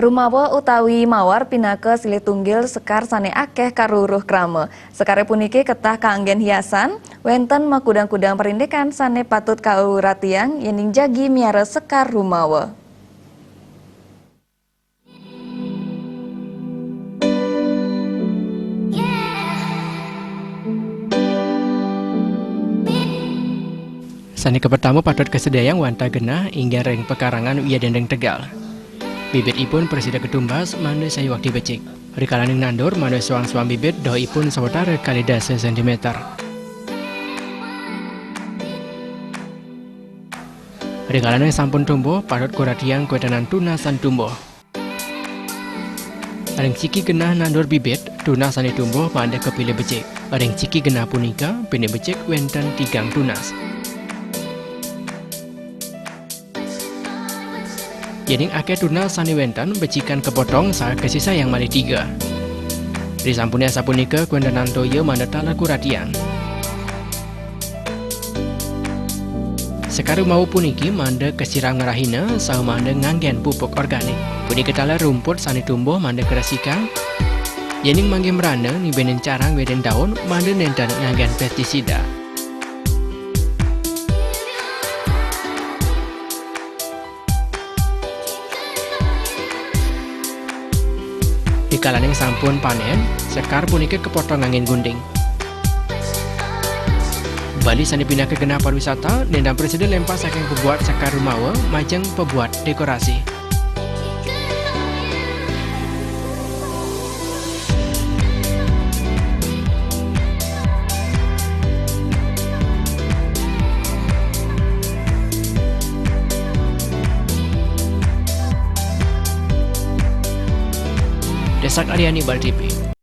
Rumawa utawi mawar pinake silih tunggil sekar sane akeh karuruh krama. Sekare puniki ketah kaanggen hiasan, wenten makudang-kudang perindekan sane patut kauratiang yening jagi miara sekar rumawa. Sani pertama patut kesedayang wanta genah hingga reng pekarangan Uya Dendeng Tegal. Bibit ipun presida ketumbas mana saya waktu becik. Rikalaning nandur mana suang-suang bibit doh ipun saudara kali dasa sentimeter. Rikalaning sampun tumbuh patut kuratiang kuetanan tunasan tumbuh. Areng ciki genah nandur bibit tunas sani tumbuh manda kepilih becik. Areng ciki genah punika pini becik wenten tigang tunas. Jadi akeh tunas sani wenten becikan kepotong saat kesisa yang mali 3. Di sampune sapunika kuendanan toya mana tala kuratiang. Sekaru mau puniki manda kesirang ngerahina sahu manda nganggen pupuk organik. Punika tala rumput sani tumbuh manda kerasikan. Yening mangge merana ni benen carang weden daun manda nentan nganggen pestisida. Dikalaning sampun panen, sekar punika kepotong angin gunting. Bali sani pindah ke genah pariwisata, nendang presiden lempar saking pebuat sekar rumawa, majeng pebuat dekorasi. Desak Aryani Bal TV.